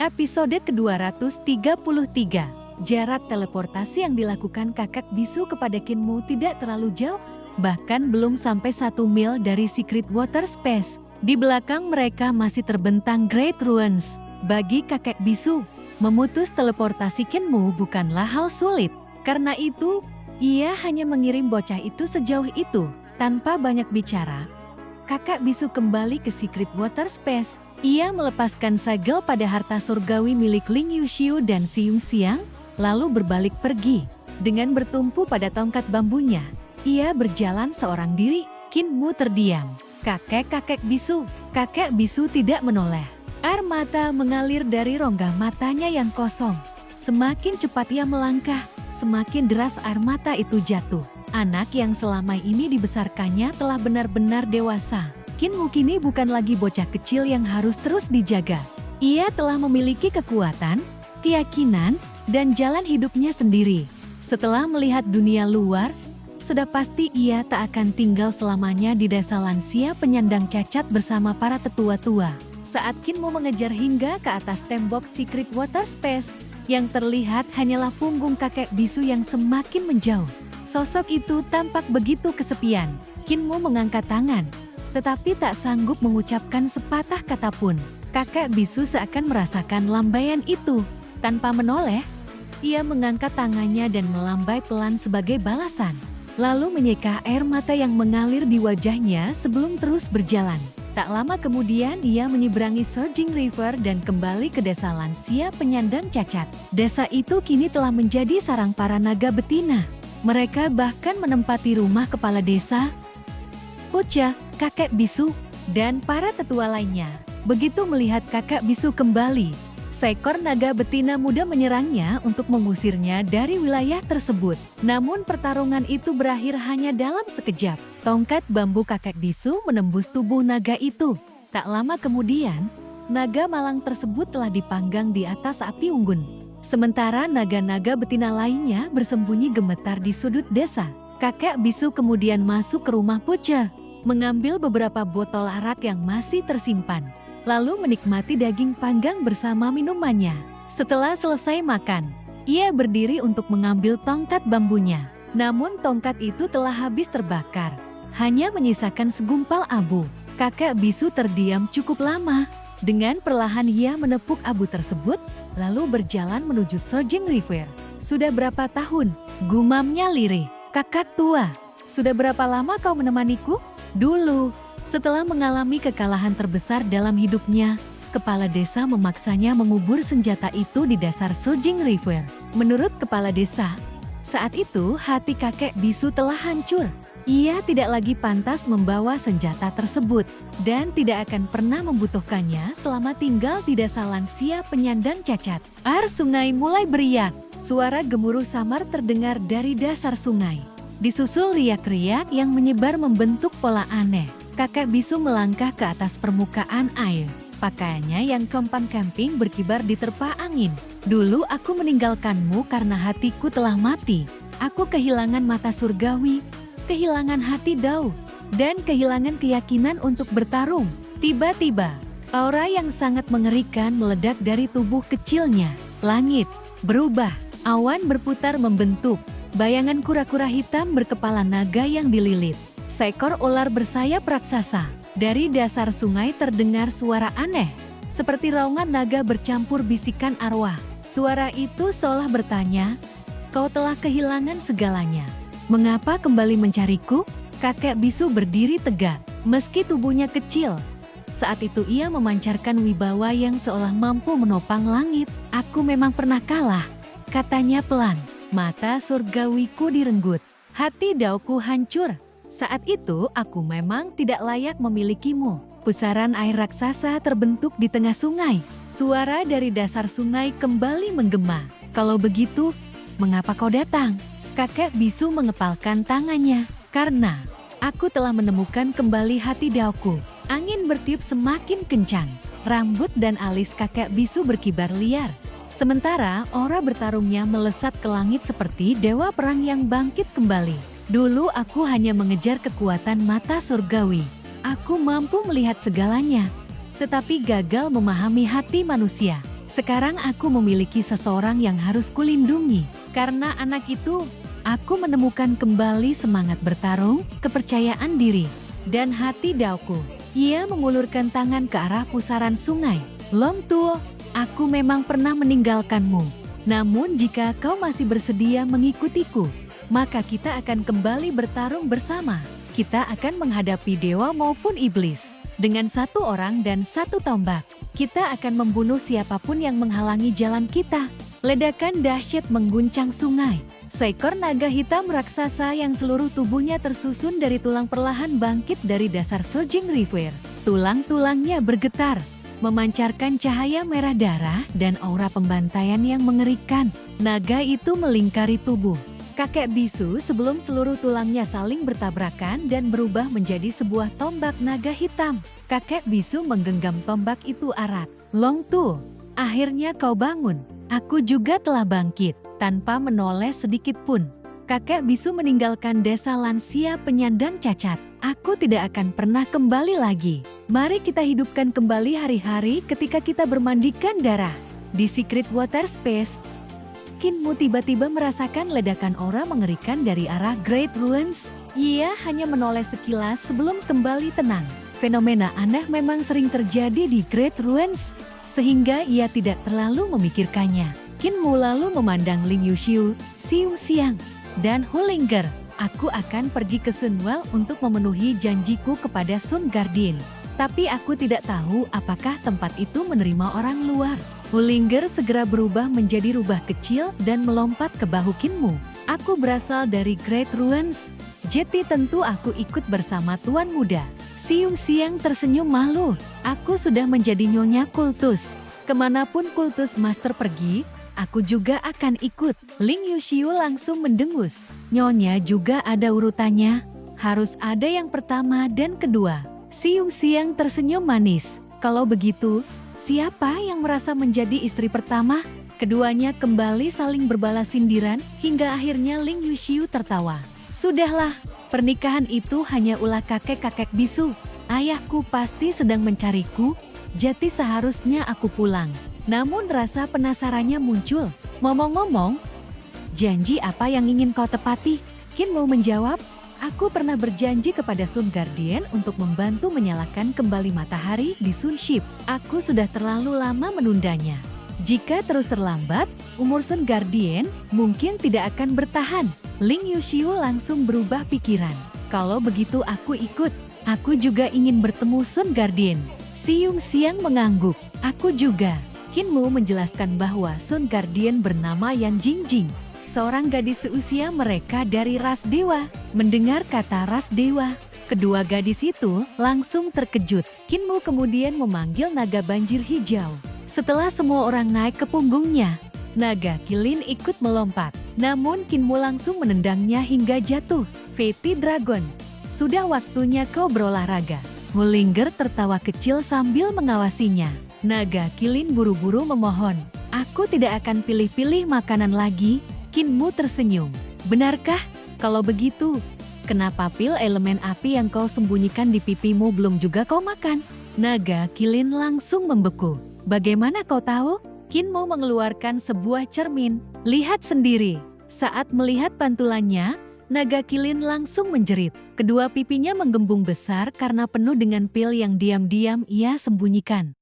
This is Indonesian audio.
Episode ke-233. Jarak teleportasi yang dilakukan kakek bisu kepada Kinmu tidak terlalu jauh, bahkan belum sampai 1 mil dari Secret Water Space. Di belakang mereka masih terbentang Great Ruins. Bagi kakek bisu, memutus teleportasi Kinmu bukanlah hal sulit. Karena itu, ia hanya mengirim bocah itu sejauh itu. Tanpa banyak bicara, kakek bisu kembali ke Secret Water Space. Ia melepaskan segel pada harta surgawi milik Ling Yuxiu dan Siung Xiang, lalu berbalik pergi. Dengan bertumpu pada tongkat bambunya, ia berjalan seorang diri. Kinmu terdiam. Kakek bisu tidak menoleh. Air mata mengalir dari rongga matanya yang kosong. Semakin cepat ia melangkah, semakin deras air mata itu jatuh. Anak yang selama ini dibesarkannya telah benar-benar dewasa. Kinmu kini bukan lagi bocah kecil yang harus terus dijaga. Ia telah memiliki kekuatan, keyakinan, dan jalan hidupnya sendiri. Setelah melihat dunia luar, sudah pasti ia tak akan tinggal selamanya di desa lansia penyandang cacat bersama para tetua-tua. Saat Kinmu mengejar hingga ke atas tembok Secret Water Space, yang terlihat hanyalah punggung kakek bisu yang semakin menjauh. Sosok itu tampak begitu kesepian. Kinmu mengangkat tangan, tetapi tak sanggup mengucapkan sepatah kata pun. Kakek bisu seakan merasakan lambaian itu. Tanpa menoleh, ia mengangkat tangannya dan melambai pelan sebagai balasan. Lalu menyeka air mata yang mengalir di wajahnya sebelum terus berjalan. Tak lama kemudian ia menyeberangi Surging River dan kembali ke desa lansia penyandang cacat. Desa itu kini telah menjadi sarang para naga betina. Mereka bahkan menempati rumah kepala desa, Puja, kakek bisu, dan para tetua lainnya. Begitu melihat kakek bisu kembali, seekor naga betina muda menyerangnya untuk mengusirnya dari wilayah tersebut. Namun pertarungan itu berakhir hanya dalam sekejap. Tongkat bambu kakek bisu menembus tubuh naga itu. Tak lama kemudian, naga malang tersebut telah dipanggang di atas api unggun. Sementara naga-naga betina lainnya bersembunyi gemetar di sudut desa. Kakek bisu kemudian masuk ke rumah Puja, mengambil beberapa botol arak yang masih tersimpan, lalu menikmati daging panggang bersama minumannya. Setelah selesai makan, ia berdiri untuk mengambil tongkat bambunya. Namun tongkat itu telah habis terbakar, hanya menyisakan segumpal abu. Kakek bisu terdiam cukup lama. Dengan perlahan ia menepuk abu tersebut, lalu berjalan menuju Surging River. Sudah berapa tahun? Gumamnya lirih. Kakak tua, sudah berapa lama kau menemaniku? Dulu, setelah mengalami kekalahan terbesar dalam hidupnya, kepala desa memaksanya mengubur senjata itu di dasar Surging River. Menurut kepala desa, saat itu hati kakek bisu telah hancur. Ia tidak lagi pantas membawa senjata tersebut dan tidak akan pernah membutuhkannya selama tinggal di desa lansia penyandang cacat. Air sungai mulai beriak. Suara gemuruh samar terdengar dari dasar sungai. Disusul riak-riak yang menyebar membentuk pola aneh. Kakek bisu melangkah ke atas permukaan air. Pakaiannya yang compang camping berkibar diterpa angin. Dulu aku meninggalkanmu karena hatiku telah mati. Aku kehilangan mata surgawi, kehilangan hati Dao, dan kehilangan keyakinan untuk bertarung. Tiba-tiba, aura yang sangat mengerikan meledak dari tubuh kecilnya. Langit berubah, awan berputar membentuk. Bayangan kura-kura hitam berkepala naga yang dililit. Seekor ular bersayap raksasa. Dari dasar sungai terdengar suara aneh, seperti raungan naga bercampur bisikan arwah. Suara itu seolah bertanya, "Kau telah kehilangan segalanya. Mengapa kembali mencariku?" Kakek bisu berdiri tegak, meski tubuhnya kecil. Saat itu ia memancarkan wibawa yang seolah mampu menopang langit. "Aku memang pernah kalah," katanya pelan. Mata surgawiku direnggut, hati Daoku hancur. Saat itu aku memang tidak layak memilikimu. Pusaran air raksasa terbentuk di tengah sungai. Suara dari dasar sungai kembali menggema. "Kalau begitu, mengapa kau datang?" Kakek bisu mengepalkan tangannya. "Karena aku telah menemukan kembali hati Daoku." Angin bertiup semakin kencang. Rambut dan alis kakek bisu berkibar liar. Sementara aura bertarungnya melesat ke langit seperti dewa perang yang bangkit kembali. "Dulu aku hanya mengejar kekuatan mata surgawi. Aku mampu melihat segalanya, tetapi gagal memahami hati manusia. Sekarang aku memiliki seseorang yang harus kulindungi. Karena anak itu, aku menemukan kembali semangat bertarung, kepercayaan diri, dan hati Daoku. Ia mengulurkan tangan ke arah pusaran sungai. Long Tuo, aku memang pernah meninggalkanmu. Namun jika kau masih bersedia mengikutiku, maka kita akan kembali bertarung bersama. Kita akan menghadapi dewa maupun iblis. Dengan satu orang dan satu tombak, kita akan membunuh siapapun yang menghalangi jalan kita. Ledakan dahsyat mengguncang sungai. Seekor naga hitam raksasa yang seluruh tubuhnya tersusun dari tulang perlahan bangkit dari dasar Surging River. Tulang-tulangnya bergetar, memancarkan cahaya merah darah dan aura pembantaian yang mengerikan. Naga itu melingkari tubuh kakek bisu sebelum seluruh tulangnya saling bertabrakan dan berubah menjadi sebuah tombak naga hitam. Kakek bisu menggenggam tombak itu erat. Long Tuo, akhirnya kau bangun. Aku juga telah bangkit, tanpa menoleh sedikit pun. Kakek bisu meninggalkan desa lansia penyandang cacat. Aku tidak akan pernah kembali lagi. Mari kita hidupkan kembali hari-hari ketika kita bermandikan darah. Di Secret Water Space, Kinmu tiba-tiba merasakan ledakan aura mengerikan dari arah Great Ruins. Ia hanya menoleh sekilas sebelum kembali tenang. Fenomena aneh memang sering terjadi di Great Ruins, sehingga ia tidak terlalu memikirkannya. Kinmu lalu memandang Ling Yuxiu, Xiu Xiang, dan Hulinger. Aku akan pergi ke Sunwell untuk memenuhi janjiku kepada Sun Guardian. Tapi aku tidak tahu apakah tempat itu menerima orang luar. Hulinger segera berubah menjadi rubah kecil dan melompat ke bahu Kinmu. Aku berasal dari Great Ruins, jadi tentu aku ikut bersama Tuan Muda. Xiu Xiang tersenyum malu. Aku sudah menjadi nyonya kultus. Kemanapun kultus master pergi, aku juga akan ikut. Ling Yuxiu langsung mendengus. Nyonya juga ada urutannya. Harus ada yang pertama dan kedua. Xiu Xiang tersenyum manis. Kalau begitu, siapa yang merasa menjadi istri pertama? Keduanya kembali saling berbalas sindiran hingga akhirnya Ling Yuxiu tertawa. Sudahlah, pernikahan itu hanya ulah kakek-kakek bisu. Ayahku pasti sedang mencariku, jadi seharusnya aku pulang. Namun rasa penasarannya muncul. Ngomong-ngomong, janji apa yang ingin kau tepati? Kinmu menjawab, aku pernah berjanji kepada Sun Guardian untuk membantu menyalakan kembali matahari di Sunship. Aku sudah terlalu lama menundanya. Jika terus terlambat, umur Sun Guardian mungkin tidak akan bertahan. Ling Yuxiu langsung berubah pikiran. Kalau begitu aku ikut. Aku juga ingin bertemu Sun Guardian. Xiu Xiang mengangguk. Aku juga. Kinmu menjelaskan bahwa Sun Guardian bernama Yan Jingjing, seorang gadis seusia mereka dari ras dewa. Mendengar kata ras dewa, kedua gadis itu langsung terkejut. Kinmu kemudian memanggil naga banjir hijau. Setelah semua orang naik ke punggungnya, naga kilin ikut melompat. Namun Kinmu langsung menendangnya hingga jatuh. Fetty Dragon, sudah waktunya kau berolahraga. Hulinger tertawa kecil sambil mengawasinya. Naga kilin buru-buru memohon. Aku tidak akan pilih-pilih makanan lagi. Kinmu tersenyum. Benarkah? Kalau begitu, kenapa pil elemen api yang kau sembunyikan di pipimu belum juga kau makan? Naga kilin langsung membeku. Bagaimana kau tahu? Kinmu mengeluarkan sebuah cermin. Lihat sendiri. Saat melihat pantulannya, naga kilin langsung menjerit. Kedua pipinya menggembung besar karena penuh dengan pil yang diam-diam ia sembunyikan.